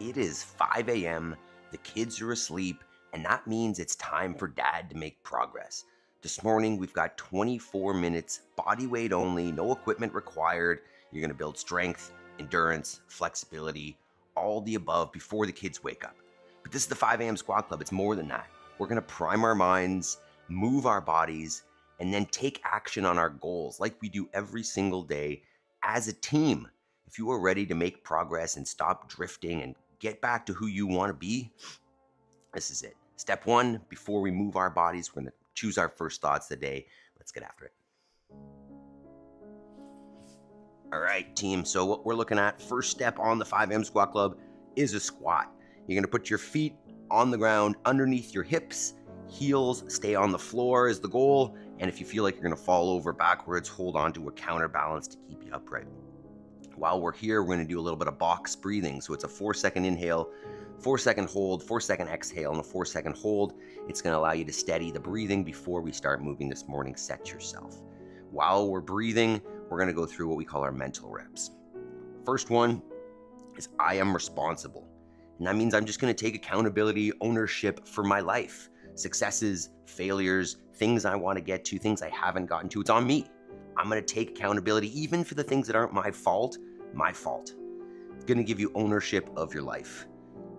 It is 5 a.m., the kids are asleep, and that means it's time for dad to make progress. This morning, we've got 24 minutes, body weight only, no equipment required. You're going to build strength, endurance, flexibility, all the above before the kids wake up. But this is the 5 a.m. Squat Club. It's more than that. We're going to prime our minds, move our bodies, and then take action on our goals like we do every single day as a team. If you are ready to make progress and stop drifting and get back to who you want to be, this is it. Step one, before we move our bodies, we're going to choose our first thoughts of the day. Let's get after it. All right, team. So what we're looking at, first step on the 5 a.m. Squat Club is a squat. You're going to put your feet on the ground underneath your hips. Heels stay on the floor is the goal. And if you feel like you're going to fall over backwards, hold on to a counterbalance to keep you upright. While we're here, we're going to do a little bit of box breathing. So it's a 4-second inhale, 4-second hold, 4-second exhale, and a 4-second hold. It's going to allow you to steady the breathing before we start moving this morning. Set yourself. While we're breathing, we're going to go through what we call our mental reps. First one is I am responsible. And that means I'm just going to take accountability, ownership for my life. Successes, failures, things I want to get to, things I haven't gotten to. It's on me. I'm going to take accountability even for the things that aren't my fault. It's going to give you ownership of your life.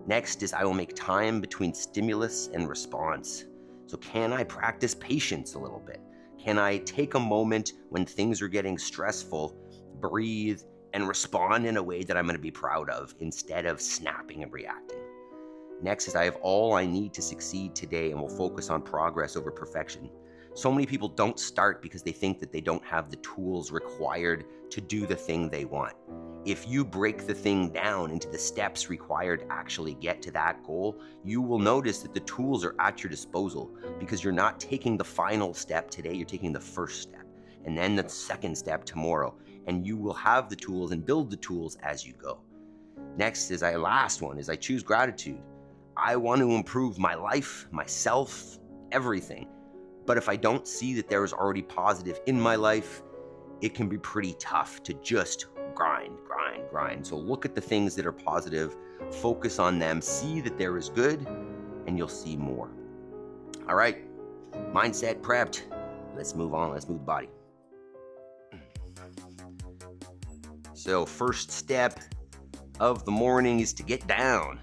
Next is I will make time between stimulus and response. So can I practice patience a little bit? Can I take a moment when things are getting stressful, breathe, and respond in a way that I'm going to be proud of instead of snapping and reacting? Next is I have all I need to succeed today and will focus on progress over perfection. So many people don't start because they think that they don't have the tools required to do the thing they want. If you break the thing down into the steps required to actually get to that goal, you will notice that the tools are at your disposal because you're not taking the final step today, you're taking the first step and then the second step tomorrow, and you will have the tools and build the tools as you go. Next is last one is I choose gratitude. I want to improve my life, myself, everything. But if I don't see that there is already positive in my life, it can be pretty tough to just grind. So look at the things that are positive, focus on them, see that there is good, and you'll see more. All right, mindset prepped. Let's move on, let's move the body. So first step of the morning is to get down.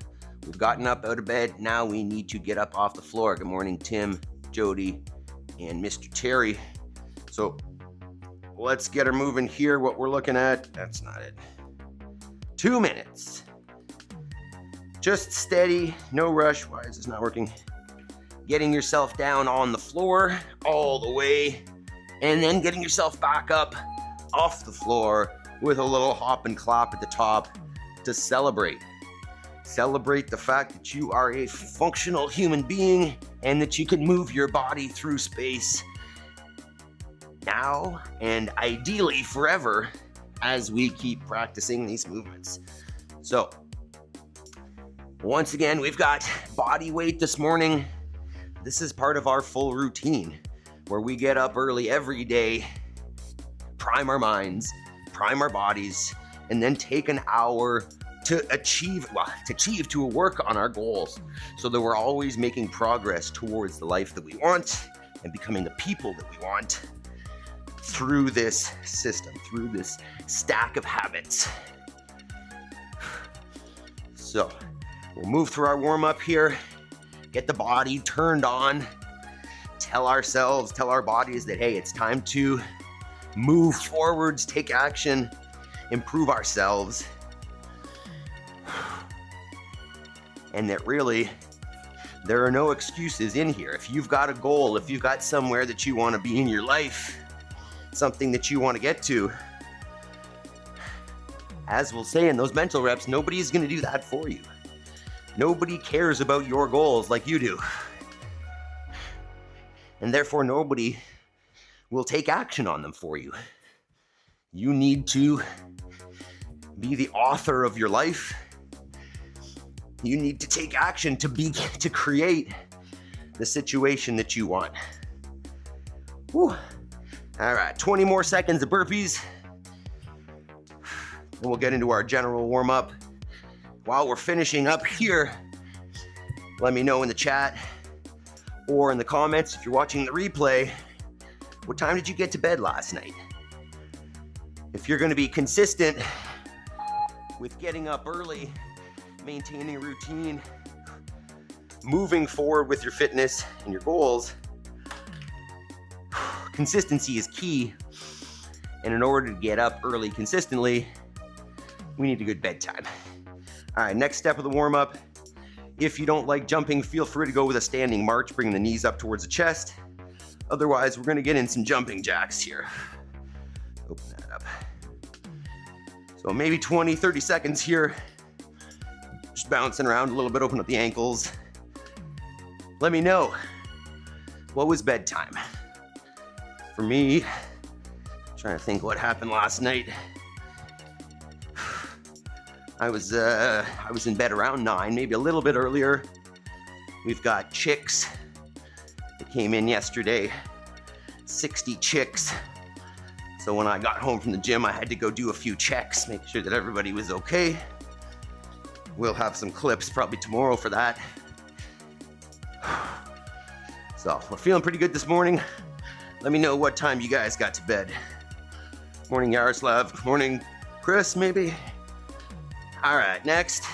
We've gotten up out of bed, now we need to get up off the floor. Good morning, Tim, Jody, and Mr. Terry. So let's get her moving here. What we're looking at, that's not it. 2 minutes. Just steady, no rush. Why is this not working? Getting yourself down on the floor all the way, and then getting yourself back up off the floor with a little hop and clap at the top to celebrate. Celebrate the fact that you are a functional human being and that you can move your body through space now and ideally forever as we keep practicing these movements. So, once again, we've got body weight this morning. This is part of our full routine where we get up early every day, prime our minds, prime our bodies, and then take an hour to work on our goals so that we're always making progress towards the life that we want and becoming the people that we want through this system, through this stack of habits. So we'll move through our warm-up here, get the body turned on, tell our bodies that, hey, it's time to move forwards, take action, improve ourselves. And that really, there are no excuses in here. If you've got a goal, if you've got somewhere that you want to be in your life, something that you want to get to, as we'll say in those mental reps, nobody is going to do that for you. Nobody cares about your goals like you do. And therefore, nobody will take action on them for you. You need to be the author of your life. You need to take action to create the situation that you want. Whew. All right, 20 more seconds of burpees. Then we'll get into our general warm-up. while we're finishing up here, let me know in the chat or in the comments if you're watching the replay, what time did you get to bed last night? If you're going to be consistent with getting up early, maintaining a routine, moving forward with your fitness and your goals, consistency is key. And in order to get up early consistently, we need a good bedtime. All right, next step of the warm-up. If you don't like jumping, feel free to go with a standing march, bring the knees up towards the chest. Otherwise, we're gonna get in some jumping jacks here. Open that up. So maybe 20, 30 seconds here. Just bouncing around a little bit, open up the ankles. Let me know, what was bedtime? For me, I'm trying to think what happened last night. I was in bed around 9, maybe a little bit earlier. We've got chicks that came in yesterday, 60 chicks. So when I got home from the gym, I had to go do a few checks, make sure that everybody was okay. We'll have some clips probably tomorrow for that. So we're feeling pretty good this morning. Let me know what time you guys got to bed. Morning, Yaroslav. Morning, Chris, maybe. All right, next.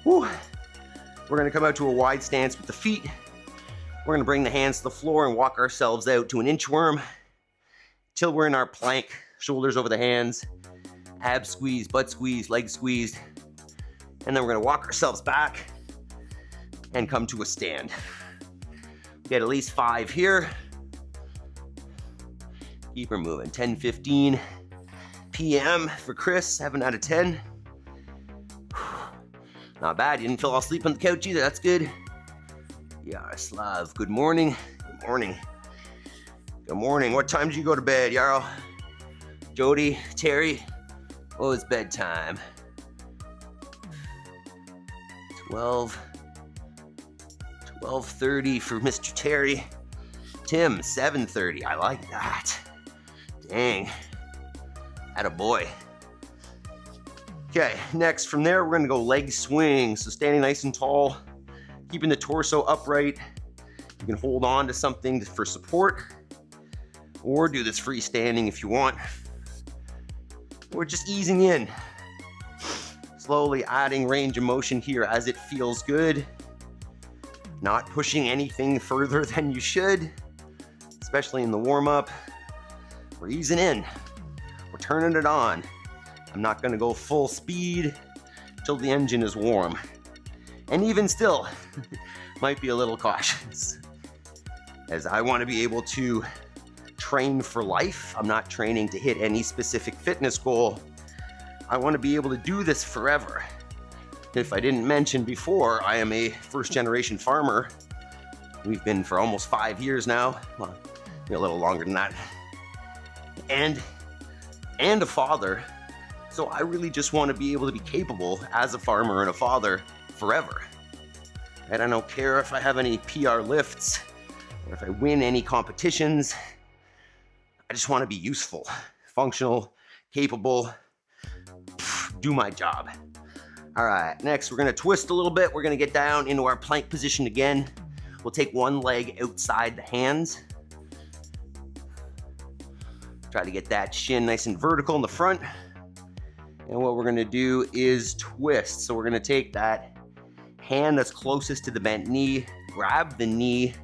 Woo. We're gonna come out to a wide stance with the feet. We're gonna bring the hands to the floor and walk ourselves out to an inchworm till we're in our plank, shoulders over the hands, ab squeeze, butt squeeze, leg squeezed. And then we're gonna walk ourselves back and come to a stand. Get at least 5 here. Keep her moving. 10:15 p.m. for Chris, 7 out of 10. Not bad, you didn't fall asleep on the couch either, that's good. Yaroslav, good morning. Good morning. Good morning, what time did you go to bed, Yarrow? Jody, Terry, what was bedtime? 12:30 for Mr. Terry. Tim, 7:30, I like that. Dang, attaboy. Okay, next from there, we're gonna go leg swing. So standing nice and tall, keeping the torso upright. You can hold on to something for support, or do this freestanding if you want. Or just easing in. Slowly adding range of motion here as it feels good. Not pushing anything further than you should, especially in the warm-up. We're easing in. We're turning it on. I'm not gonna go full speed till the engine is warm. And even still, might be a little cautious, as I wanna be able to train for life. I'm not training to hit any specific fitness goal. I wanna be able to do this forever. If I didn't mention before, I am a first-generation farmer. We've been for almost 5 years now. Well, maybe a little longer than that. And a father. So I really just want to be able to be capable as a farmer and a father forever. And I don't care if I have any PR lifts or if I win any competitions. I just want to be useful, functional, capable, do my job. All right, next we're gonna twist a little bit. We're gonna get down into our plank position again. We'll take one leg outside the hands. Try to get that shin nice and vertical in the front. And what we're gonna do is twist. So we're gonna take that hand that's closest to the bent knee, grab the knee,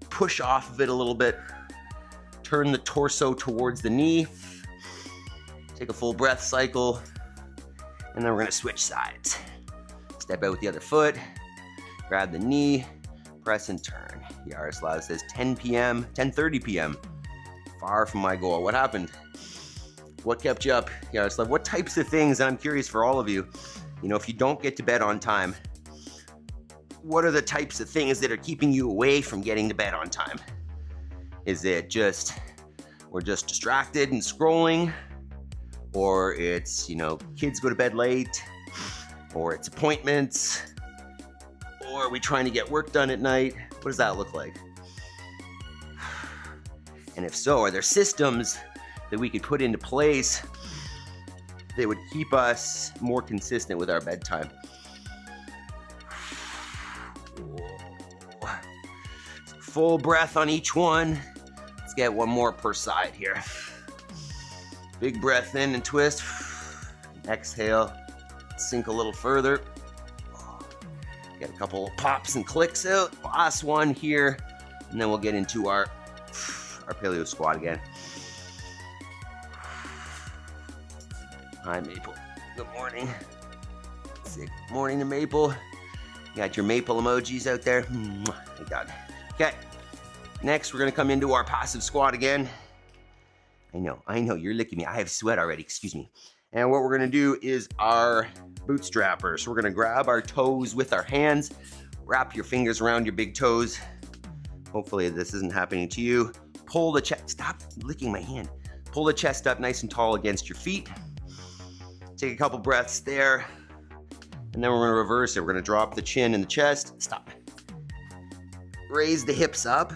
push off of it a little bit, turn the torso towards the knee, take a full breath cycle, and then we're gonna switch sides. Step out with the other foot, grab the knee, press and turn. Yaroslav says 10 p.m., 10:30 p.m. Far from my goal. What happened? What kept you up, Yaroslav? What types of things, and I'm curious for all of you, if you don't get to bed on time, what are the types of things that are keeping you away from getting to bed on time? Is it just, we're just distracted and scrolling? Or it's, kids go to bed late? Or it's appointments? Or are we trying to get work done at night? What does that look like? And if so, are there systems that we could put into place that would keep us more consistent with our bedtime. Full breath on each one. Let's get one more per side here. Big breath in and twist. Exhale, sink a little further. Get a couple pops and clicks out. Last one here, and then we'll get into our paleo squat again. Hi, Maple. Good morning. Good morning to Maple. You got your maple emojis out there. Thank God. Okay. Next, we're gonna come into our passive squat again. I know, you're licking me. I have sweat already, excuse me. And what we're gonna do is our bootstrapper. So we're gonna grab our toes with our hands, wrap your fingers around your big toes. Hopefully this isn't happening to you. Pull the chest, stop licking my hand. Pull the chest up nice and tall against your feet. Take a couple breaths there. And then we're gonna reverse it. We're gonna drop the chin in the chest. Stop. Raise the hips up.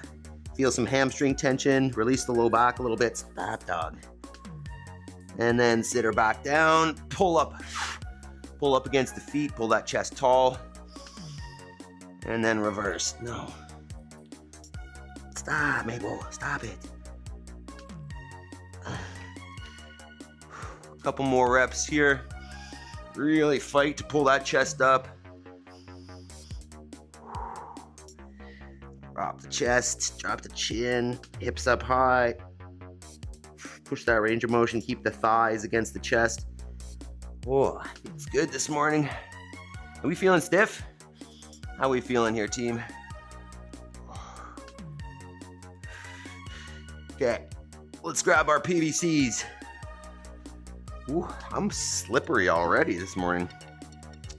Feel some hamstring tension. Release the low back a little bit. Stop, dog. And then sit her back down. Pull up. Pull up against the feet. Pull that chest tall. And then reverse. No. Stop, Mabel. Stop it. A couple more reps here. Really fight to pull that chest up. Drop the chest, drop the chin, hips up high. Push that range of motion, keep the thighs against the chest. Oh, it's good this morning. Are we feeling stiff? How are we feeling here, team? Okay, let's grab our PVCs. Ooh, I'm slippery already this morning.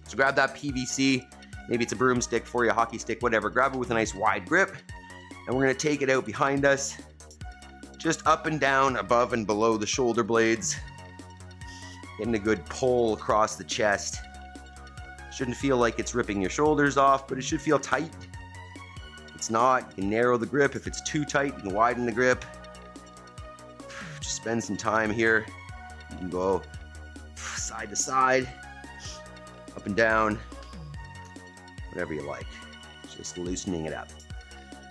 So grab that PVC. Maybe it's a broomstick for you, a hockey stick, whatever. Grab it with a nice wide grip. And we're gonna take it out behind us. Just up and down, above and below the shoulder blades. Getting a good pull across the chest. Shouldn't feel like it's ripping your shoulders off, but it should feel tight. If it's not, you can narrow the grip. If it's too tight, you can widen the grip. Just spend some time here. You can go side to side, up and down. Whatever you like, just loosening it up.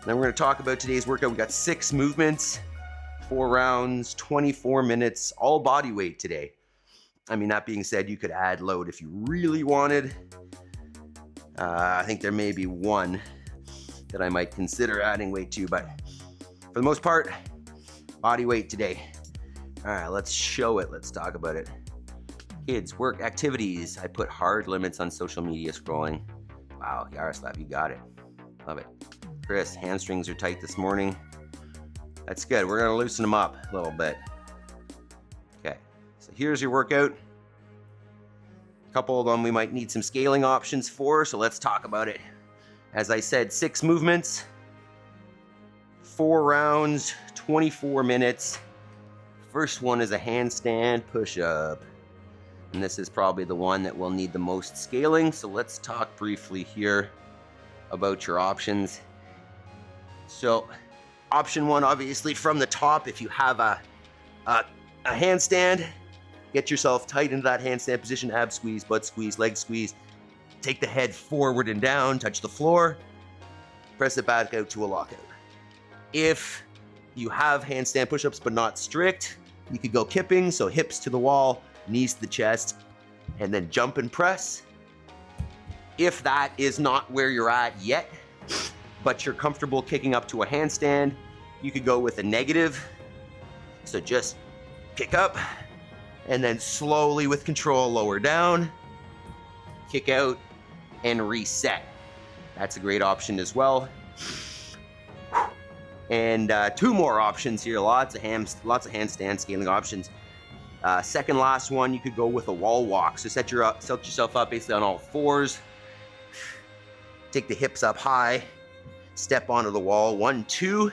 Then we're gonna talk about today's workout. We got 6 movements, 4 rounds, 24 minutes, all body weight today. I mean, that being said, you could add load if you really wanted. I think there may be one that I might consider adding weight to, but for the most part, body weight today. All right, let's show it. Let's talk about it. Kids, work, activities. I put hard limits on social media scrolling. Wow, Yaroslav, you got it. Love it. Chris, hamstrings are tight this morning. That's good. We're gonna loosen them up a little bit. Okay, so here's your workout. A couple of them we might need some scaling options for, so let's talk about it. As I said, 6 movements, 4 rounds, 24 minutes. First one is a handstand push-up. And this is probably the one that will need the most scaling. So let's talk briefly here about your options. So option 1, obviously from the top, if you have a handstand, get yourself tight into that handstand position, ab squeeze, butt squeeze, leg squeeze. Take the head forward and down, touch the floor, press it back out to a lockout. If you have handstand push-ups but not strict, you could go kipping, so hips to the wall, knees to the chest, and then jump and press. If that is not where you're at yet, but you're comfortable kicking up to a handstand, you could go with a negative. So just kick up, and then slowly with control lower down, kick out, and reset. That's a great option as well. And 2 more options here, lots of handstand scaling options. Second last one, you could go with a wall walk. So set yourself up basically on all 4s. Take the hips up high, step onto the wall, 1, 2,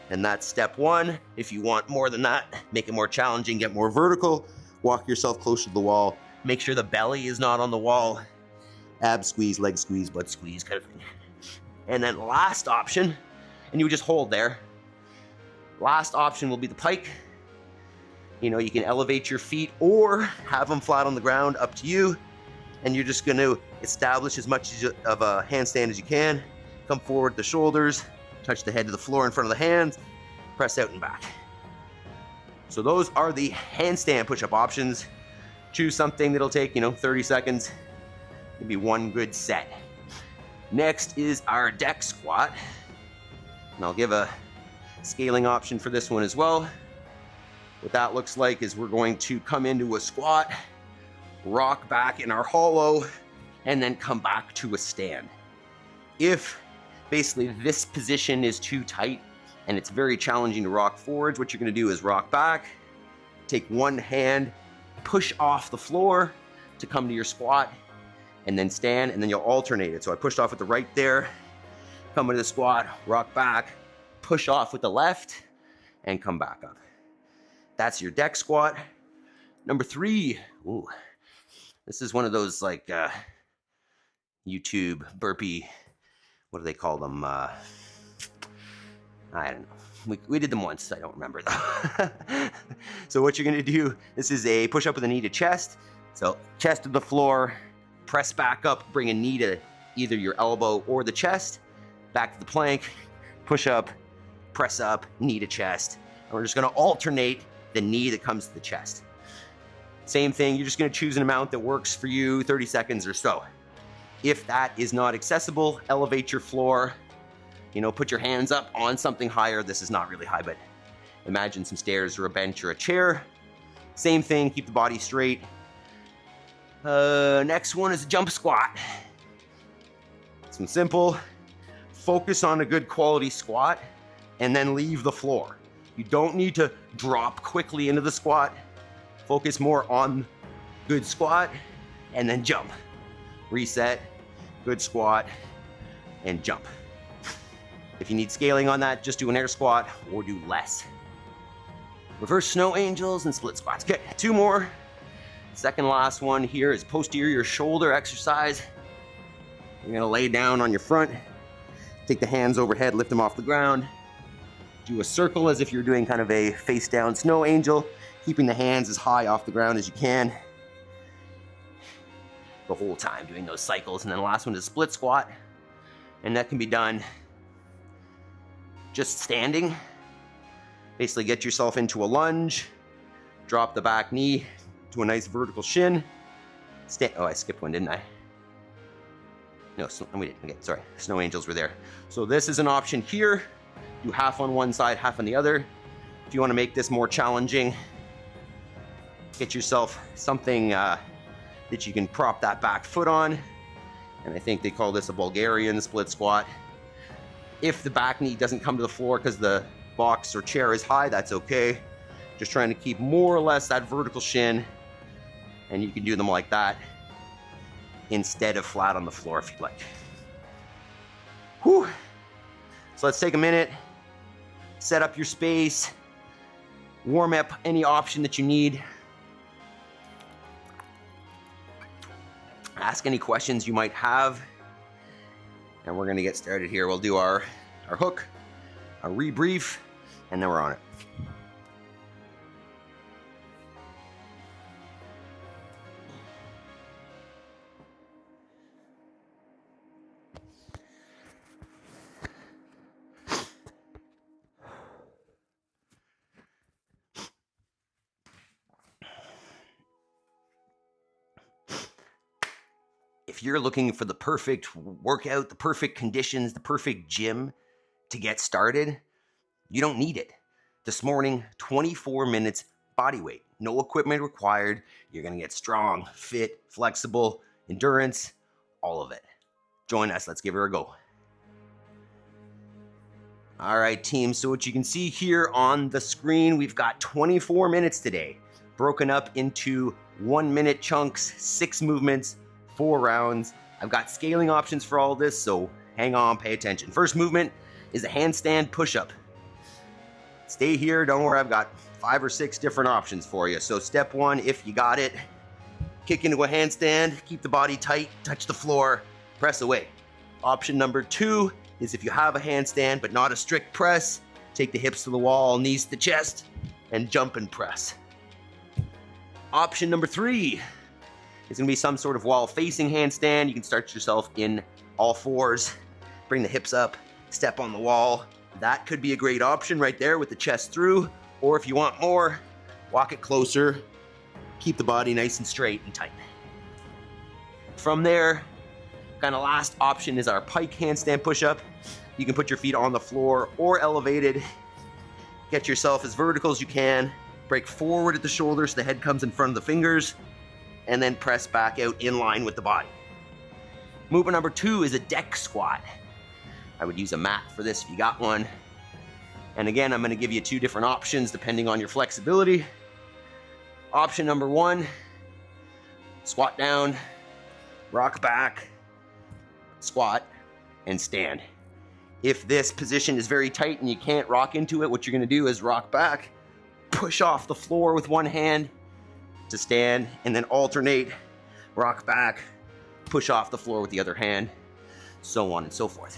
and that's step 1. If you want more than that, make it more challenging, get more vertical, walk yourself closer to the wall, make sure the belly is not on the wall, ab squeeze, leg squeeze, butt squeeze kind of thing. And then last option, and you would just hold there. Last option will be the pike. You know, you can elevate your feet or have them flat on the ground, up to you. And you're just gonna establish as much of a handstand as you can. Come forward the shoulders, touch the head to the floor in front of the hands, press out and back. So those are the handstand push-up options. Choose something that'll take, 30 seconds, maybe one good set. Next is our deck squat. And I'll give a scaling option for this one as well. What that looks like is we're going to come into a squat, rock back in our hollow, and then come back to a stand. If basically this position is too tight and it's very challenging to rock forwards, what you're gonna do is rock back, take one hand, push off the floor to come to your squat, and then stand, and then you'll alternate it. So I pushed off with the right there, come into the squat, rock back, push off with the left, and come back up. That's your deck squat. Number 3, ooh, this is one of those like YouTube burpee, what do they call them? I don't know. We did them once, I don't remember though. So what you're gonna do, this is a push up with a knee to chest. So chest to the floor, press back up, bring a knee to either your elbow or the chest, back to the plank, push up, press up, knee to chest. And we're just gonna alternate the knee that comes to the chest. Same thing, you're just gonna choose an amount that works for you, 30 seconds or so. If that is not accessible, elevate your floor, put your hands up on something higher. This is not really high, but imagine some stairs or a bench or a chair. Same thing, keep the body straight. Next one is a jump squat. Some simple, focus on a good quality squat and then leave the floor. You don't need to drop quickly into the squat. Focus more on good squat and then jump. Reset, good squat, and jump. If you need scaling on that, just do an air squat or do less. Reverse snow angels and split squats. Okay, 2 more. Second last one here is posterior shoulder exercise. You're gonna lay down on your front, take the hands overhead, lift them off the ground. Do a circle as if you're doing kind of a face down snow angel, keeping the hands as high off the ground as you can. The whole time doing those cycles. And then the last one is split squat. And that can be done just standing. Basically get yourself into a lunge, drop the back knee to a nice vertical shin. Oh, I skipped one, didn't I? No, we didn't. Okay, sorry. Snow angels were there. So this is an option here. Do half on one side, half on the other. If you want to make this more challenging, get yourself something that you can prop that back foot on. And I think they call this a Bulgarian split squat. If the back knee doesn't come to the floor because the box or chair is high, that's okay. Just trying to keep more or less that vertical shin. And you can do them like that instead of flat on the floor if you'd like. Whew. So let's take a minute, set up your space, warm up any option that you need. Ask any questions you might have. And we're gonna get started here. We'll do our hook, a rebrief, and then we're on it. If you're looking for the perfect workout, the perfect conditions, the perfect gym to get started, you don't need it. This morning, 24 minutes body weight, no equipment required. You're gonna get strong, fit, flexible, endurance, all of it. Join us, let's give her a go. All right, team, so what you can see here on the screen, we've got 24 minutes today, broken up into 1-minute chunks, 6 movements, 4 rounds. I've got scaling options for all this, so hang on, pay attention. First movement is a handstand push-up. Stay here, don't worry, I've got 5 or 6 different options for you. So step 1, if you got it, kick into a handstand, keep the body tight, touch the floor, press away. Option number 2 is if you have a handstand but not a strict press, take the hips to the wall, knees to chest, and jump and press. Option number 3 is going to be some sort of wall-facing handstand. You can start yourself in all fours, bring the hips up, step on the wall. That could be a great option right there with the chest through. Or if you want more, walk it closer, keep the body nice and straight and tight. From there, kind of last option is our pike handstand push-up. You can put your feet on the floor or elevated. Get yourself as vertical as you can. Break forward at the shoulders so the head comes in front of the fingers, and then press back out in line with the body. Movement number 2 is a deck squat. I would use a mat for this if you got one. And again, I'm going to give you 2 different options depending on your flexibility. Option number 1, squat down, rock back, squat, and stand. If this position is very tight and you can't rock into it, what you're going to do is rock back, push off the floor with one hand to stand, and then alternate, rock back, push off the floor with the other hand, so on and so forth.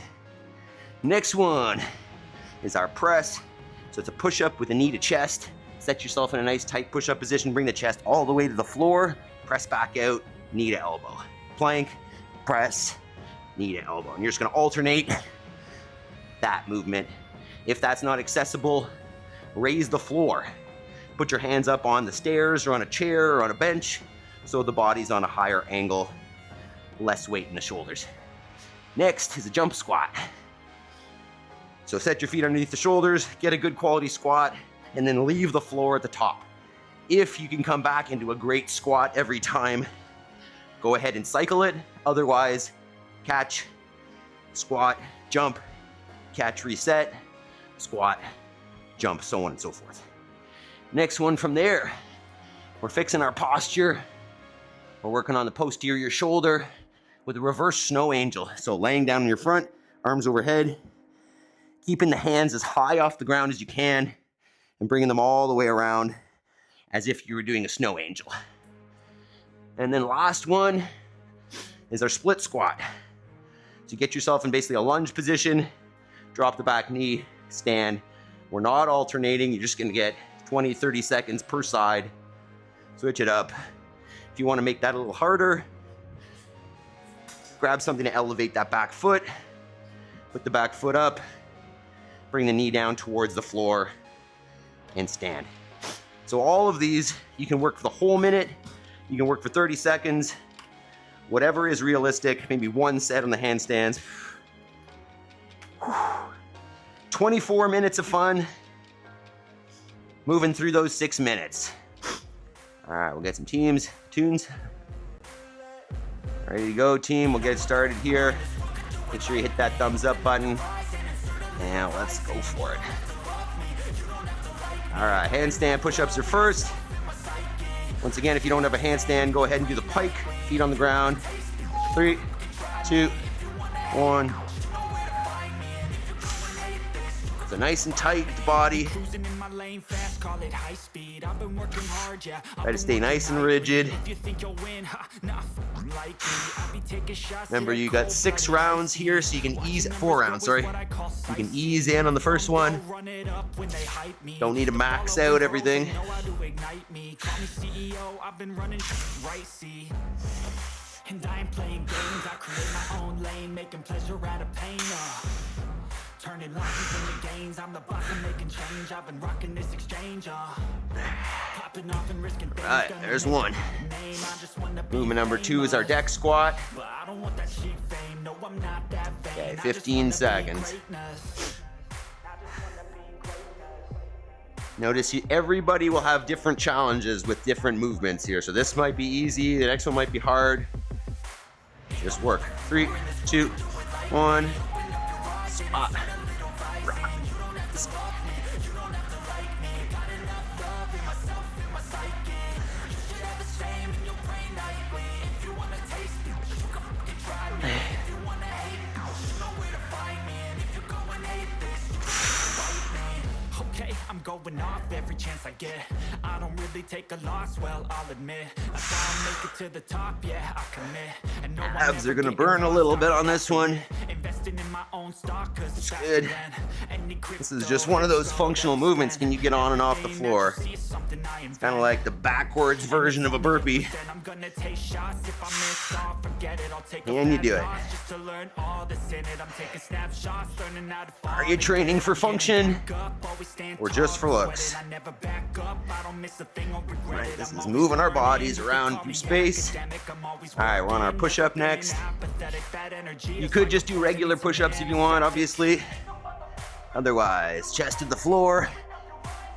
Next one is our press. So it's a push-up with a knee to chest. Set yourself in a nice tight push-up position, bring the chest all the way to the floor, press back out, knee to elbow. Plank, press, knee to elbow. And you're just gonna alternate that movement. If that's not accessible, raise the floor. Put your hands up on the stairs or on a chair or on a bench so the body's on a higher angle, less weight in the shoulders. Next is a jump squat. So set your feet underneath the shoulders, get a good quality squat, and then leave the floor at the top. If you can come back into a great squat every time, go ahead and cycle it. Otherwise, catch, squat, jump, catch, reset, squat, jump, so on and so forth. Next one from there, we're fixing our posture. We're working on the posterior shoulder with a reverse snow angel. So laying down on your front, arms overhead, keeping the hands as high off the ground as you can and bringing them all the way around as if you were doing a snow angel. And then last one is our split squat. So you get yourself in basically a lunge position, drop the back knee, stand. We're not alternating. You're just gonna get 20, 30 seconds per side. Switch it up. If you wanna make that a little harder, grab something to elevate that back foot, put the back foot up, bring the knee down towards the floor, and stand. So all of these, you can work for the whole minute, you can work for 30 seconds, whatever is realistic, maybe one set on the handstands. 24 minutes of fun, moving through those 6 minutes. All right, we'll get some tunes. Ready to go, team. We'll get started here. Make sure you hit that thumbs up button. Now let's go for it. All right, handstand push-ups are first. Once again, if you don't have a handstand, go ahead and do the pike, feet on the ground. 3, 2, 1. So nice and tight with the body. Try to stay nice and rigid. Remember, you got 6 rounds here, so you can ease, 4 rounds, sorry. You can ease in on the first one. Don't need to max out everything. And I ain't playing games, I create my own lane, making pleasure out of pain. Turning losses into gains, I'm the boss, I'm making change. I've been rocking this exchange. Popping off and risking things. Alright, there's one. Movement number 2 is our deck squat. Okay, 15 seconds. Notice everybody will have different challenges with different movements here. So this might be easy, the next one might be hard. Just work. 3, 2, 1. Spot. Rock. Spot. I'm going off every chance I get. I don't really take a loss, well, I'll admit. I thought I'll make it to the top, yeah, I commit. And no, abs are gonna burn a little bit on this one. That's good. This is just one of those functional movements. Can you get on and off the floor? It's kind of like the backwards version of a burpee. And you do it. Are you training for function or just for looks? Right, this is moving our bodies around through space. All right, we're on our push-up next. You could just do regular push-ups if you want, obviously. Otherwise, chest to the floor,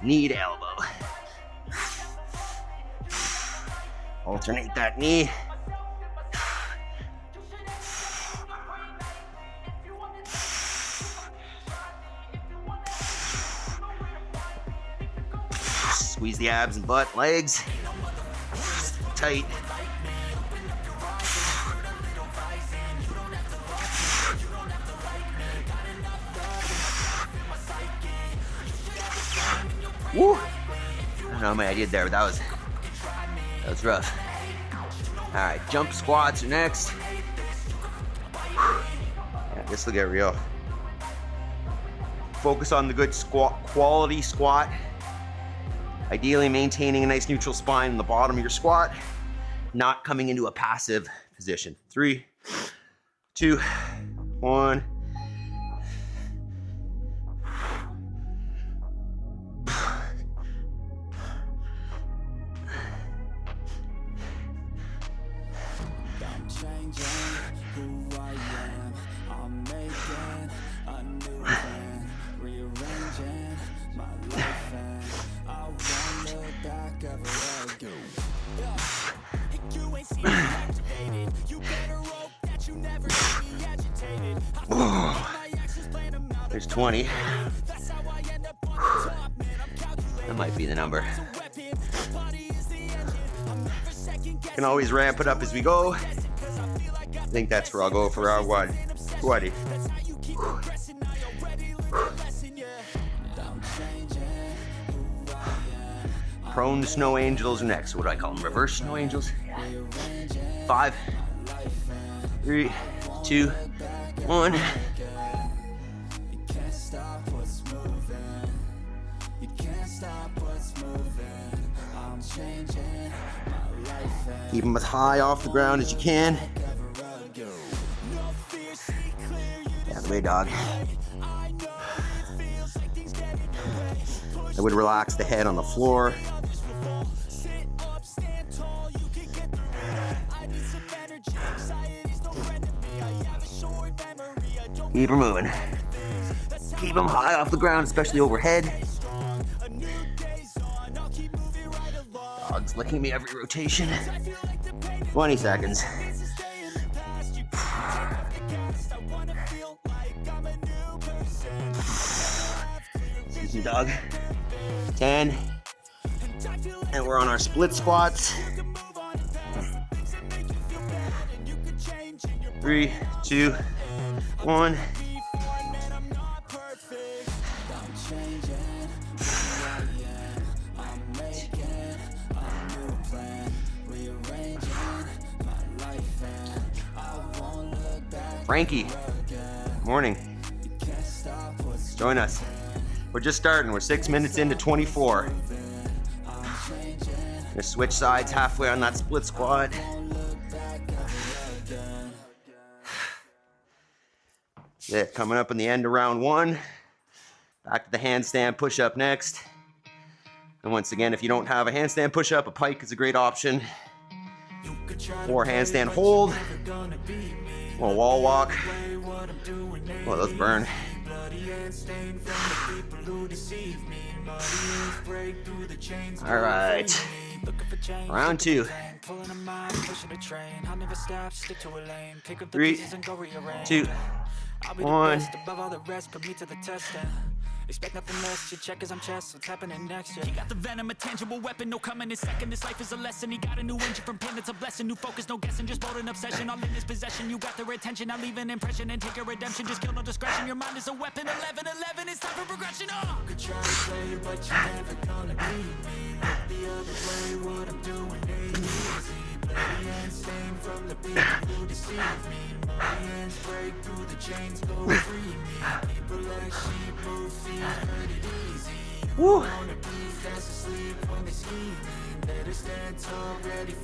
knee to elbow. Alternate that knee. Squeeze the abs and butt, legs. Tight. Woo! I don't know how many I did there, but that was rough. All right, jump squats are next. Yeah, this will get real. Focus on the good quality squat. Ideally maintaining a nice neutral spine in the bottom of your squat, not coming into a passive position. 3, 2, 1. There's 20. That might be the number. Can always ramp it up as we go. I think that's where I'll go for our 20. Prone snow angels are next. What do I call them? Reverse snow angels? 5, 3, 2, 1. Keep them as high off the ground as you can. Out of the way, dog. I would relax the head on the floor. Keep her moving. Keep them high off the ground, especially overhead. Dog's licking me every rotation. 20 seconds. Excuse me, dog. 10. And we're on our split squats. 3, 2, 1. Frankie, morning. Join us. We're just starting. We're 6 minutes into 24. Gonna switch sides halfway on that split squat. Yeah, coming up in the end of round 1. Back to the handstand push-up next. And once again, if you don't have a handstand push-up, a pike is a great option. Or handstand hold. Or wall walk. Oh, those burn. All right. Round 2. 3, 2, 1. Expect nothing less, you check as I'm chest, what's happening next, yeah. He got the venom, a tangible weapon, no coming in second. This life is a lesson, he got a new engine from pain, it's a blessing. New focus, no guessing, just bold and obsession. All in his possession, you got their attention. I leave an impression and take your redemption. Just kill no discretion, your mind is a weapon. 11, it's time for progression, oh! You could try to play it, but you're never gonna beat me. Look the other way, what I'm doing ain't easy. Bloody hands stained from the people who deceive me. My hands break through the Woo.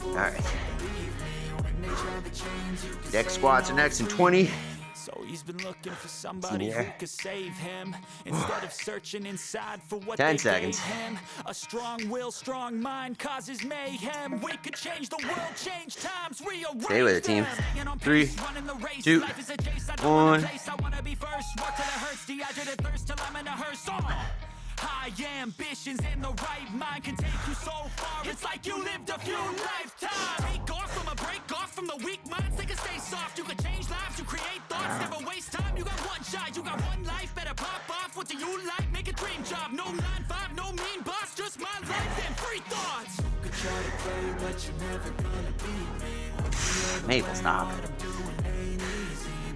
All right. Next squats are next in 20. So he's been looking for somebody who could save him instead of searching inside for what 10 they seconds. gave him. A strong will, strong mind causes mayhem. We could change the world, change times, rearrange. Stay with it, team. them. 3, 2, 1. I wanna be first. Work till it hurts, dehydrated thirst till I'm in a hearse. High ambitions in the right mind can take you so far. It's like you lived a few lifetimes. Take off from a break off from the weak minds. They can stay soft. You can change lives. You create thoughts. Never waste time. You got one shot. You got one life. Better pop off. What do you like? Make a dream job. No 9-5. No mean boss. Just my life and free thoughts. You could try to play, but you're never gonna beat me. Maple, stop.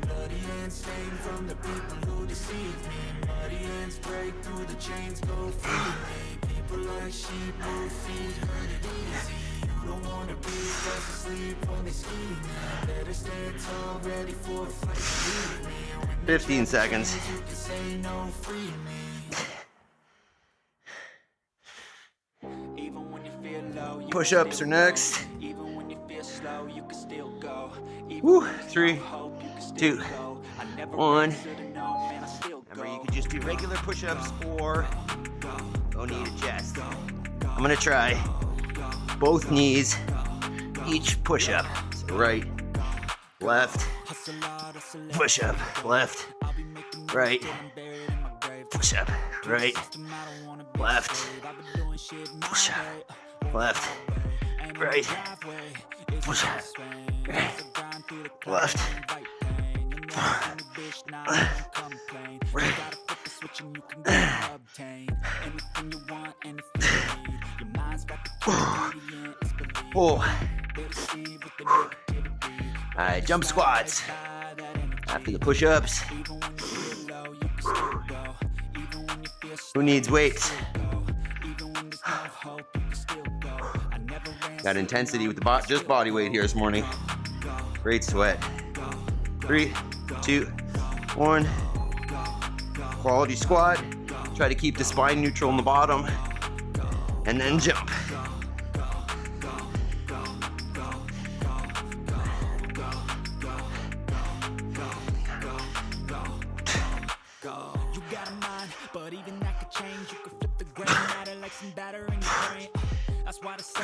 Bloody hands stained from the people who deceive me. Muddy hands break through the chains, go free me. People like sheep move feet, hurt it easy. You don't wanna be fast asleep when they scheme. Better stand tall, ready for a fight. Leave me. 15 seconds. You can say no, free me. Even when you feel low, you Push-ups are next. even when you feel slow, you can still go. Woo. 3, 2, 1. Remember, you can just do regular push-ups or go knee to chest. I'm gonna try both knees, each push-up. So right, left, push-up, left, right, push-up, right, left, push-up, left, right, push-up, left, right. Oh. Alright, jump squats. After the push-ups. Who needs weights? Got intensity with the just body weight here this morning. Great sweat. 3, 2, 1. Quality squat. Try to keep the spine neutral in the bottom. And then jump. You got a mind, but even that could change. You could flip the gray matter like some batter in your brain. That's why I say,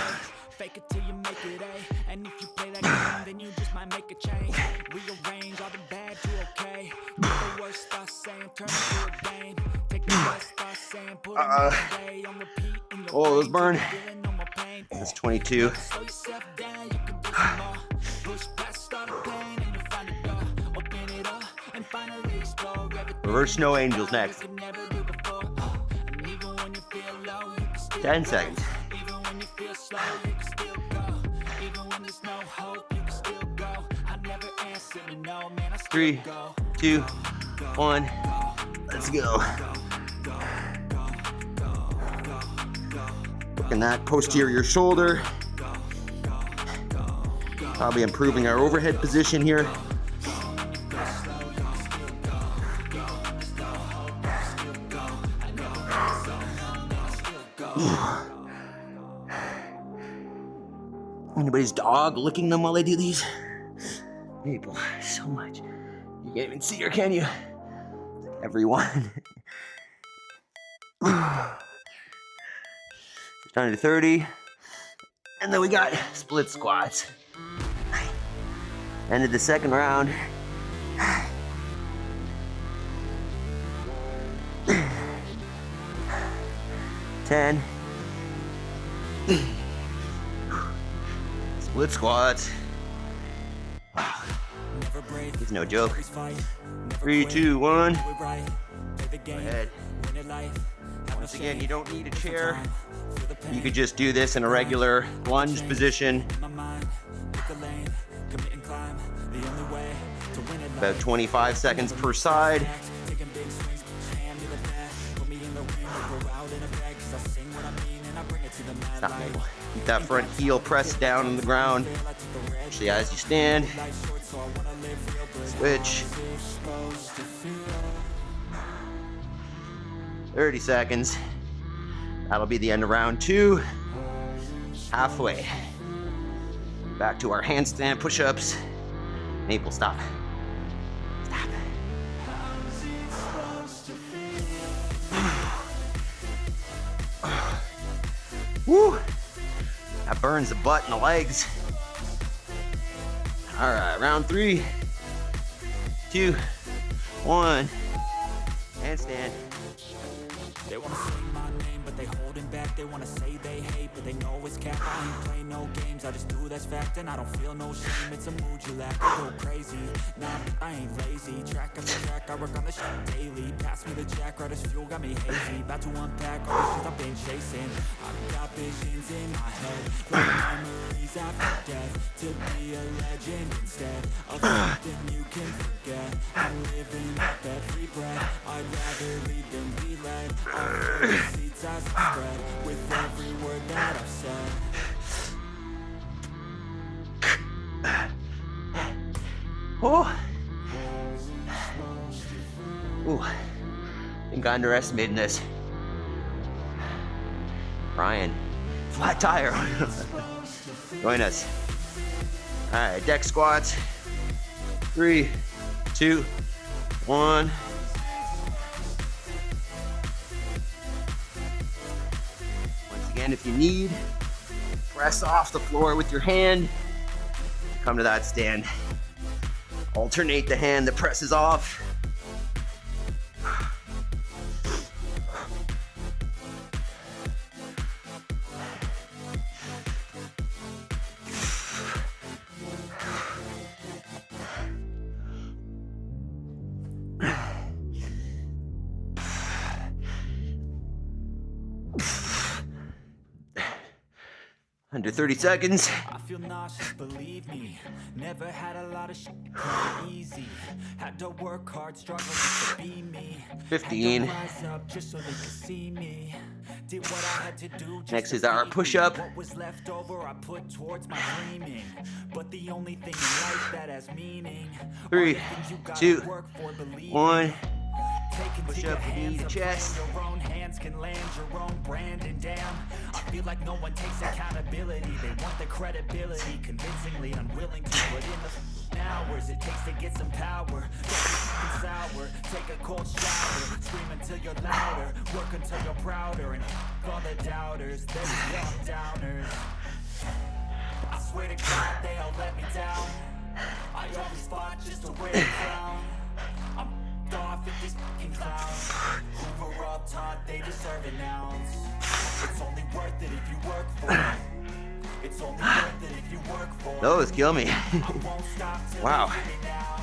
fake it till you make it A. And if you play that game, then you just might make a change. Rearrange all the bad to okay. Put the worst thoughts saying, turn it to a game. Take the best thoughts saying, put it in day on repeat in your Oh, those burn. feeling no more pain. That's 22. Slow yourself down, you can do some more. Push past all the pain and you'll find a door. Open it up and finally explore everything. Reverse snow angels next. You could never do before. And even when you feel low, you can still 10 go. seconds. Even when you feel slow, you can still go. Even when there's no hope, you can still go. I never answer to no, man, I still 3, go. 2, 1. Let's go. Working that posterior shoulder. Probably improving our overhead position here. Anybody's dog licking them while they do these? People, so much. You can't even see her, can you? Everyone. Down to 30. And then we got split squats. End of the second round. 10. Split squats. Wow. It's no joke. 3, 2, 1. Go ahead. Once again, you don't need a chair. You could just do this in a regular lunge position. About 25 seconds per side. Stop, Mabel. Keep that front heel pressed down on the ground. Actually, as you stand. Switch Switch. 30 seconds. That'll be the end of round 2. Halfway. Back to our handstand push-ups. Maple, stop. Stop. Woo! That burns the butt and the legs. All right, round 3, 2, 1. Handstand. They wanna say my name, but they holding back. They wanna say they hate, but they know it's cap. I ain't play no games, I just do that's fact. And I don't feel no shame, it's a mood you lack. I go crazy, nah, I ain't lazy. Track after track, I work on the shit daily. Pass me the jack, right as fuel, got me hazy. About to unpack all the shit I've been chasing. I've got visions in my head, like memories after death. To be a legend instead of something you can forget. I'm living up every breath, I'd rather lead than be led. Seats as I spread with every word that I've said. Oh. Ooh. I think I underestimated this. Ryan, flat tire. Join us. All right, deck squats. 3, 2, 1. And if you need, press off the floor with your hand. Come to that stand. Alternate the hand that presses off. Under 30 seconds. I feel nauseous, believe me. Never had a lot of shit come easy. Had to work hard, struggling to be me. 15. Had to rise up just so they could see me. Did what I had to do. Next is our push-up. What was left over, I put towards my dreaming. But the only thing in life that has meaning. 3, 2, 1. Push up the knee to chest. Your own hands can land your own brand, and damn, I feel like no one takes accountability. They want the credibility, convincingly unwilling to put in the hours it takes to get some power. Don't be sour, take a cold shower, scream until you're louder, work until you're prouder, and all the doubters, they're just downers. I swear to God they all let me down. I always fought just to wear the crown. I'm off at these fucking clowns who were all taught they deserve an ounce. It's only worth it if you work for it. It's only worth it if you work for it. Those kill me. I won't stop till Wow. you hear me now.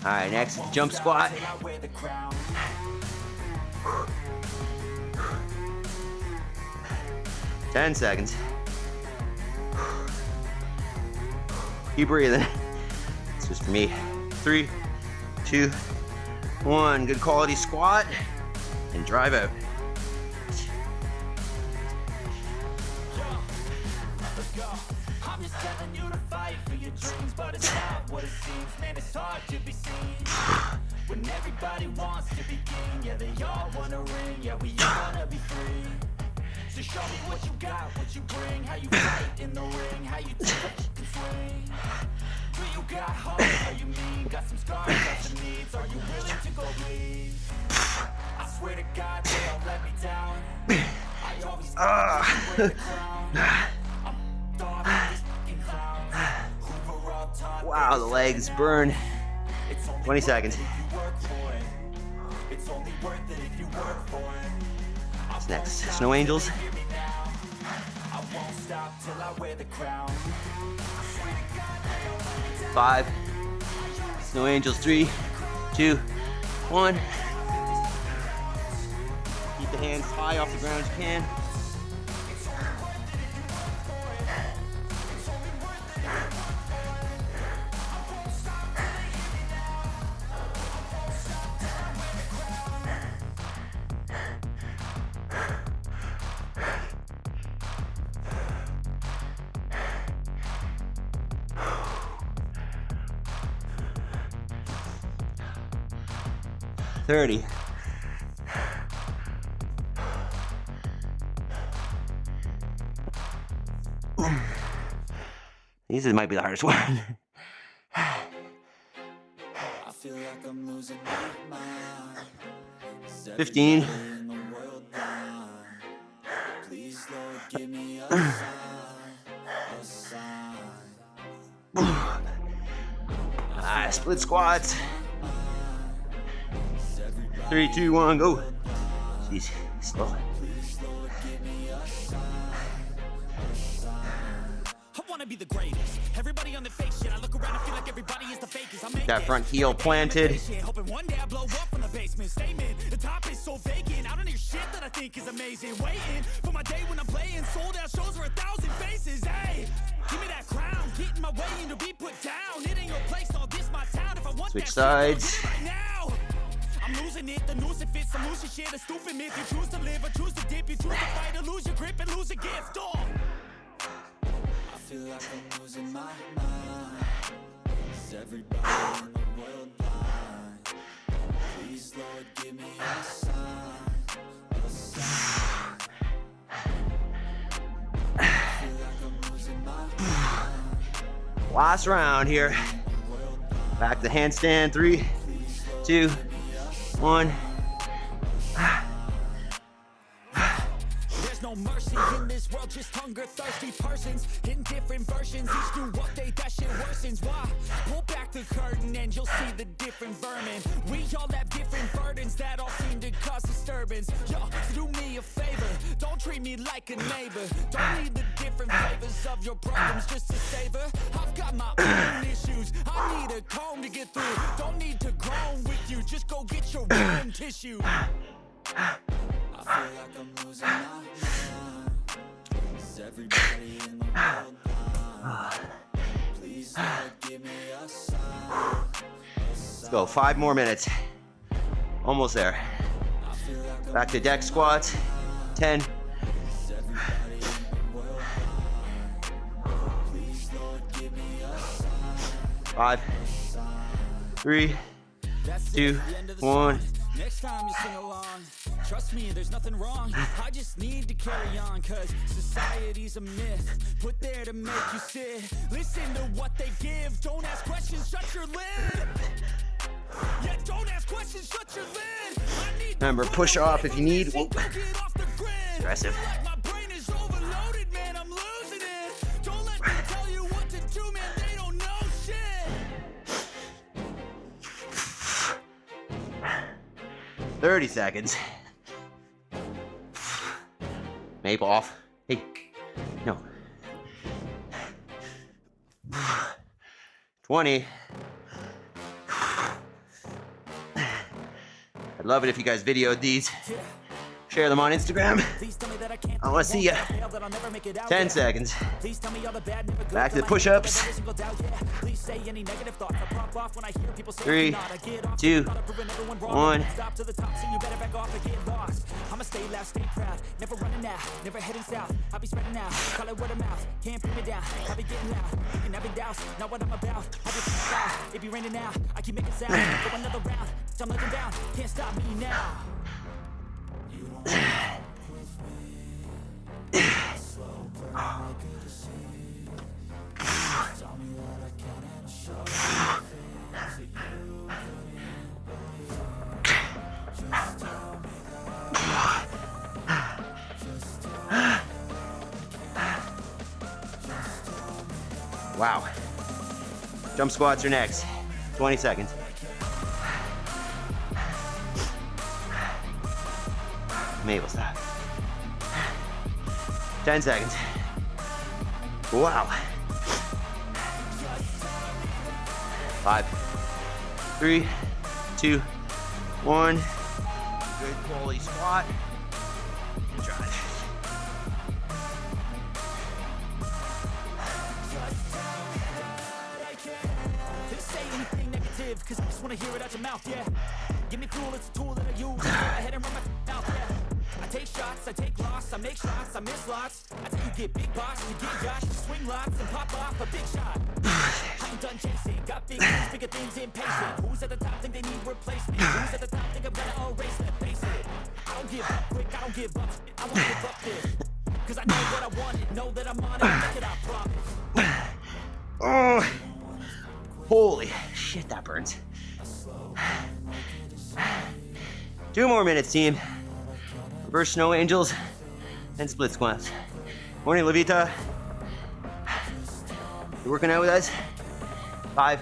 All right, next jump squat. Till I wear the crown. 10 seconds. Keep breathing. It's just for me. 3, 2, 1. Good quality squat and drive out. I'm just telling you to fight for your dreams, but it's not what it seems. Man, it's hard to be seen when everybody wants to be king. Yeah, they all wanna ring. Yeah, we all wanna be free. So show me what you got, what you bring, how you fight in the ring, how you take a fucking swing. Do you got heart? Are you mean? Got some scars, got some needs. Are you willing to go bleed? I swear to God, they don't let me down. I always wear the crown. Wow, the legs burn. 20 seconds. What's next? Snow angels. 5. Snow angels. 3, 2, 1. Keep the hands high off the ground as you can. 30. These might be the hardest one. I feel like I'm losing my mind. 15. Please, Lord, give me a sign, a sign. Split squats. 3, 2, 1, go. Jeez, slow. I wanna be the greatest. Everybody on the fake shit. I look around and feel like everybody is the fakest. I make That front heel planted. hoping one day I blow up from the basement. Statement. The top is so vacant. I don't hear shit that I think is amazing. Waiting for my day when I'm playing. Sold out shows for 1,000 faces. Hey, give me that crown. Get in my way and to be put down. It ain't your place. All this my town. If I want Switch that sides. shit, I'll get it right now. I'm losing it, the noose it fits, I'm losing shit, a stupid myth. You choose to live or choose to dip, you choose to fight or lose your grip and lose a gift. Oh. I feel like I'm losing my mind. Is everybody in the world blind? Please, Lord, give me a sign, a sign. I feel like I'm losing my mind. Last round here. Back to handstand. 3, 2, 1. There's no mercy in this world, just hunger-thirsty persons in different versions. Each new update, that shit worsens. Why? Pull back the curtain and you'll see the different vermin. We all have different burdens that all seem to cause disturbance. Yo, do me a favor, don't treat me like a neighbor. Don't need the different flavors of your problems just to savor. I've got my own issues, I need a comb to get through. Don't need to groan with you, just go get your own tissue. I feel like I'm losing my mind. Is everybody in the world blind? Please, Lord, give me a sign. Let's go. 5 more minutes. Almost there. Back to deck squats. 10. 5, 3, 2, 1. Next time you sing along, trust me, there's nothing wrong. I just need to carry on, cause society's a myth, put there to make you sit. Listen to what they give, don't ask questions, shut your lid. Yeah, don't ask questions, shut your lid. I need Remember, push off if you need. Whoa. Don't get off the grid. Aggressive. Feel like my brain is overloaded, man, I'm losing it. Don't let them tell you what to do, man, they don't know shit. 30 seconds. Maple off. Hey, no. 20. I'd love it if you guys videoed these. Share them on Instagram. I want to see ya. 10 seconds. Back to the push-ups. 3, 2, 1. I'ma stay loud, stay proud, never running out, never heading south. I'll be spreading out, call it word of mouth. Can't bring me down, I'll be getting loud. You can have it doubts, not what I'm about. I just keep loud, it be raining now. I keep making sound, go another round. I'm looking down, can't stop me now. You don't walk with me. Slow burn, make a decision. Tell me that I can and show you things that you couldn't believe. Just tell me that. Just tell me. Wow. Jump squats are next. 20 seconds. Maple stop. 10 seconds. Wow. 5, 3, 2, 1. Good quality squat. And drive. Say anything negative, cause I just wanna hear it out your mouth, yeah. Give me fuel, it's a tool that I use. Go ahead and run my mouth, yeah. I take shots, I take loss, I make shots, I miss lots. I tell you get big box, you get yachts, you swing lots and pop off a big shot. I ain't done chasing. Got big things, bigger things, impatient. Who's at the top think they need replacement? Who's at the top think I'm gonna erase that? Face it. I don't give up quick, I don't give up. I won't give up this. Cause I know what I want, know that I'm on it, make it, I promise. Oh, holy shit, that burns. 2 more minutes, team. Reverse snow angels and split squats. Morning, Levita. You working out with us? 5,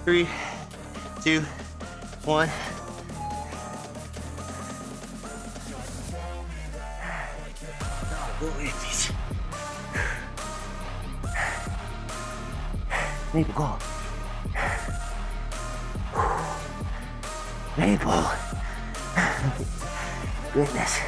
3, 2, 1. Go with this. Maple, go. Maple. Goodness.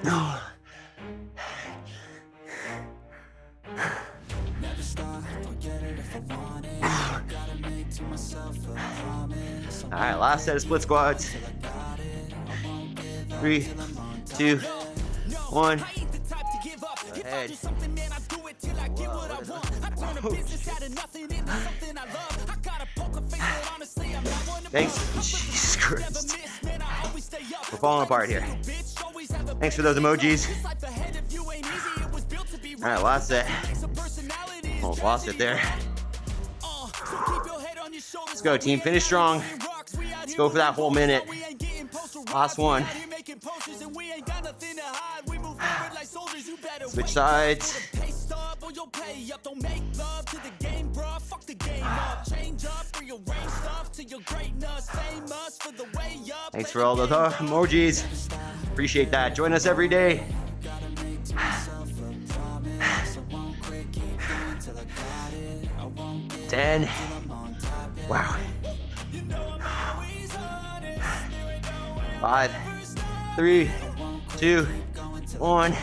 No. Never stop, don't get it if I want it. Gotta make to myself a promise. All right, last set of split squats. 3, 2, 1. Go ahead. Thanks. Jesus Christ. We're falling apart here. Thanks for those emojis. All right, last set. Almost lost it there. Let's go, team. Finish strong. Let's go for that whole minute. Last one. Switch sides. Thanks for all those emojis. Appreciate that. Join us every day. 10. Wow. 5, 3, 2, 1.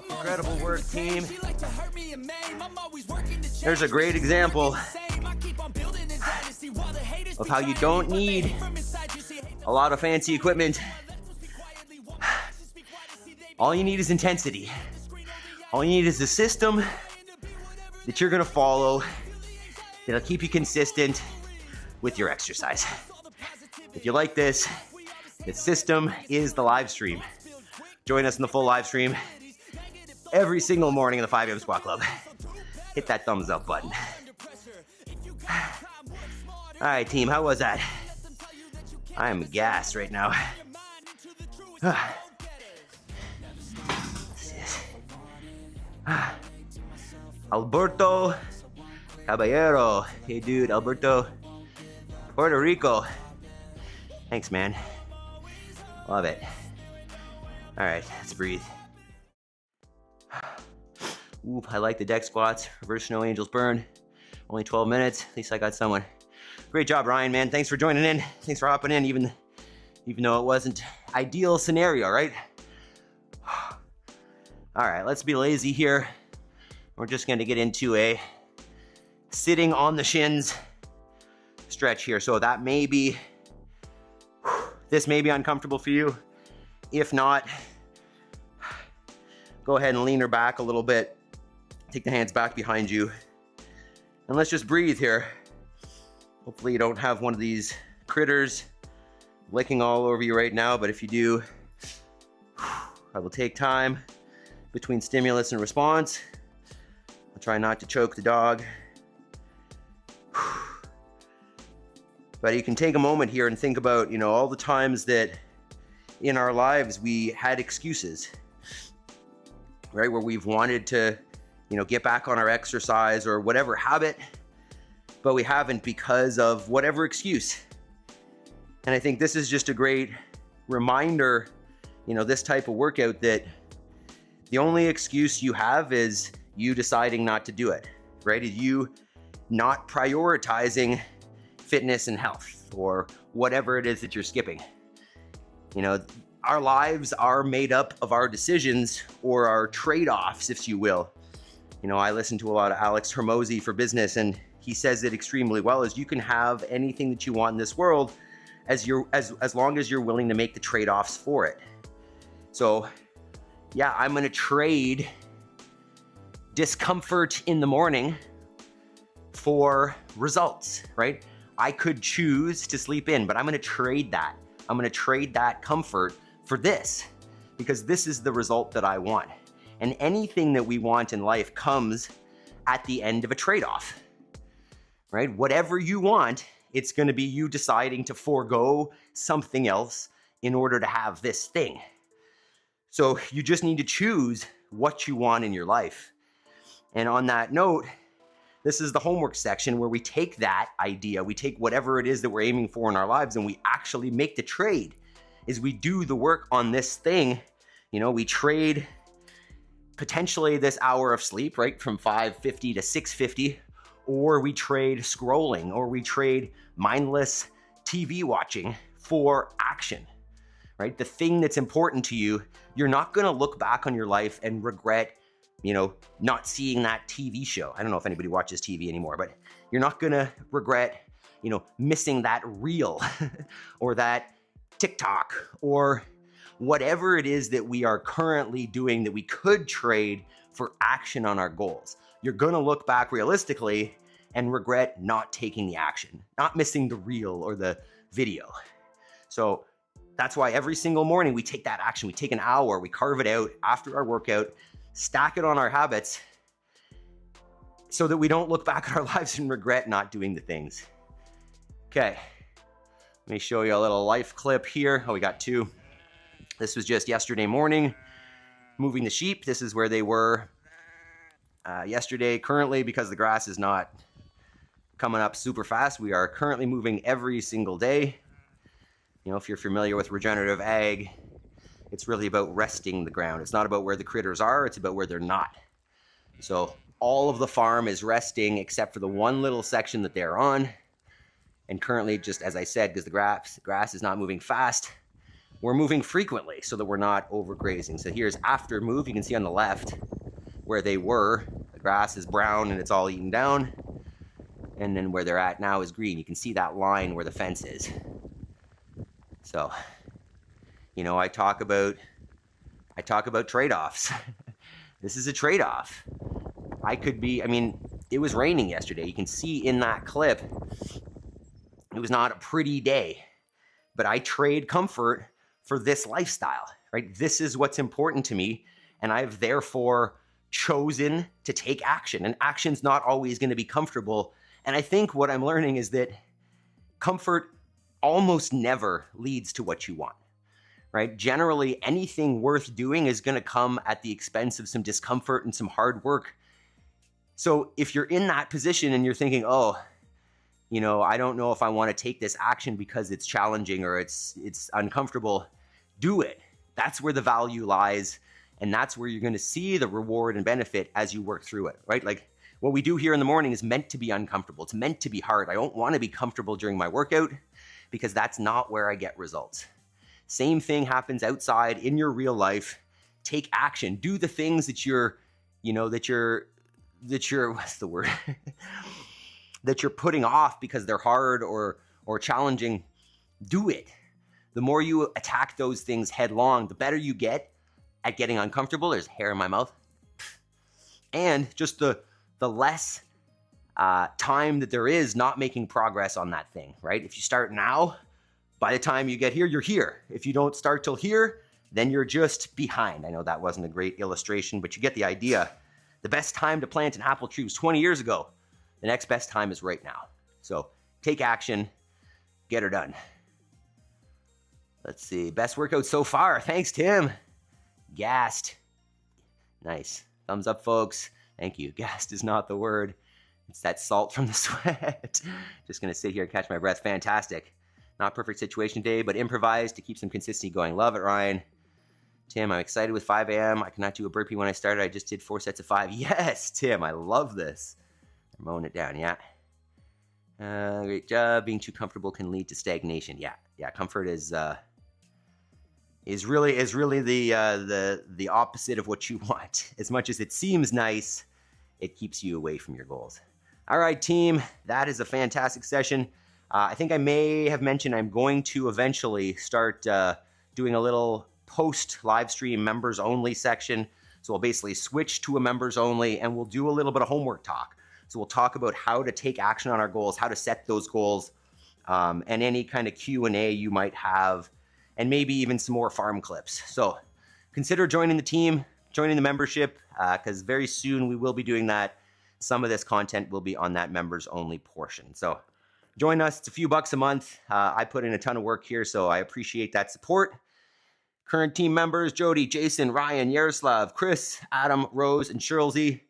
Incredible work, team. There's a great example of how you don't need a lot of fancy equipment. All you need is intensity. All you need is a system that you're gonna follow that'll keep you consistent with your exercise. If you like this, the system is the live stream. Join us in the full live stream every single morning in the 5 AM Squat Club. Hit that thumbs up button. All right, team, how was that? I am gassed right now. Alberto Caballero. Hey, dude, Alberto. Puerto Rico. Thanks, man. Love it. All right, let's breathe. Ooh, I like the deck squats. Reverse snow angels burn. Only 12 minutes. At least I got someone. Great job, Ryan, man. Thanks for joining in. Thanks for hopping in, even though it wasn't ideal scenario, right? All right, let's be lazy here. We're just going to get into a sitting on the shins stretch here. So that may be, this may be uncomfortable for you. If not, go ahead and lean her back a little bit. Take the hands back behind you. And let's just breathe here. Hopefully you don't have one of these critters licking all over you right now, but if you do, I will take time between stimulus and response. I'll try not to choke the dog. But you can take a moment here and think about, you know, all the times that in our lives we had excuses, right? Where we've wanted to, you know, get back on our exercise or whatever habit, but we haven't because of whatever excuse. And I think this is just a great reminder, you know, this type of workout, that the only excuse you have is you deciding not to do it, right? Is you not prioritizing fitness and health, or whatever it is that you're skipping. You know, our lives are made up of our decisions or our trade-offs, if you will. You know, I listen to a lot of Alex Hormozi for business, and he says it extremely well, is you can have anything that you want in this world as long as you're willing to make the trade-offs for it. So yeah, I'm gonna trade discomfort in the morning for results, right? I could choose to sleep in, but I'm gonna trade that. I'm gonna trade that comfort for this, because this is the result that I want. And anything that we want in life comes at the end of a trade-off, right? Whatever you want, it's gonna be you deciding to forego something else in order to have this thing. So you just need to choose what you want in your life. And on that note, this is the homework section where we take that idea, we take whatever it is that we're aiming for in our lives, and we actually make the trade. Is we do the work on this thing. You know, we trade potentially this hour of sleep, right, from 5:50 to 6:50, or we trade scrolling, or we trade mindless TV watching for action, right? The thing that's important to you, you're not gonna look back on your life and regret, you know, not seeing that TV show. I don't know if anybody watches TV anymore, but you're not gonna regret, you know, missing that reel or that TikTok or whatever it is that we are currently doing that we could trade for action on our goals. You're gonna look back realistically and regret not taking the action, not missing the reel or the video. So that's why every single morning we take that action. We take an hour, we carve it out after our workout, stack it on our habits so that we don't look back at our lives and regret not doing the things. Okay, let me show you a little life clip here. Oh, we got two. This was just yesterday morning, moving the sheep. This is where they were yesterday. Currently, because the grass is not coming up super fast, we are currently moving every single day. You know, if you're familiar with regenerative ag, it's really about resting the ground. It's not about where the critters are, it's about where they're not. So all of the farm is resting except for the one little section that they're on. And currently, just as I said, because the grass is not moving fast, we're moving frequently so that we're not overgrazing. So here's after move. You can see on the left where they were, the grass is brown and it's all eaten down. And then where they're at now is green. You can see that line where the fence is. So, you know, I talk about trade-offs. This is a trade-off. It was raining yesterday. You can see in that clip, it was not a pretty day, but I trade comfort for this lifestyle, right? This is what's important to me, and I've therefore chosen to take action, and action's not always going to be comfortable. And I think what I'm learning is that comfort almost never leads to what you want, right? Generally, anything worth doing is going to come at the expense of some discomfort and some hard work. So if you're in that position and you're thinking, oh, you know, I don't know if I want to take this action because it's challenging or it's uncomfortable, do it. That's where the value lies, and that's where you're going to see the reward and benefit as you work through it, right? Like what we do here in the morning is meant to be uncomfortable. It's meant to be hard. I don't want to be comfortable during my workout because that's not where I get results. Same thing happens outside in your real life. Take action. Do the things that you're what's the word? that you're putting off because they're hard or challenging. Do it. The more you attack those things headlong, the better you get at getting uncomfortable. There's hair in my mouth. And just the less time that there is not making progress on that thing, right? If you start now, by the time you get here, you're here. If you don't start till here, then you're just behind. I know that wasn't a great illustration, but you get the idea. The best time to plant an apple tree was 20 years ago. The next best time is right now. So take action, get her done. Let's see, best workout so far. Thanks, Tim. Gassed. Nice. Thumbs up, folks. Thank you. Gassed is not the word. It's that salt from the sweat. Just gonna sit here and catch my breath. Fantastic. Not perfect situation today, but improvised to keep some consistency going. Love it, Ryan. Tim, I'm excited with 5 a.m. I cannot do a burpee when I started. I just did 4 sets of 5. Yes, Tim, I love this. I'm mowing it down, yeah. Great job. Being too comfortable can lead to stagnation. Yeah. Comfort is really the opposite of what you want. As much as it seems nice, it keeps you away from your goals. All right, team, that is a fantastic session. I think I may have mentioned I'm going to eventually start doing a little post live stream members only section. So we'll basically switch to a members only, and we'll do a little bit of homework talk. So we'll talk about how to take action on our goals, how to set those goals, and any kind of Q&A you might have, and maybe even some more farm clips. So consider joining the team, joining the membership, because very soon we will be doing that. Some of this content will be on that members only portion. So join us. It's a few bucks a month. I put in a ton of work here, so I appreciate that support. Current team members, Jody, Jason, Ryan, Yaroslav, Chris, Adam, Rose, and Shirley.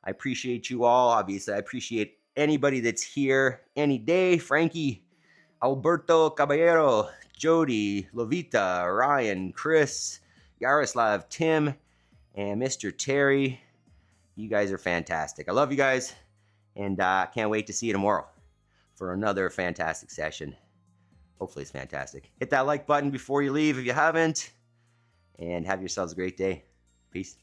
I appreciate you all. Obviously, I appreciate anybody that's here any day. Frankie, Alberto Caballero, Jody, Lovita, Ryan, Chris, Yaroslav, Tim, and Mr. Terry. You guys are fantastic. I love you guys, and can't wait to see you tomorrow for another fantastic session. Hopefully it's fantastic. Hit that like button before you leave if you haven't, and have yourselves a great day. Peace.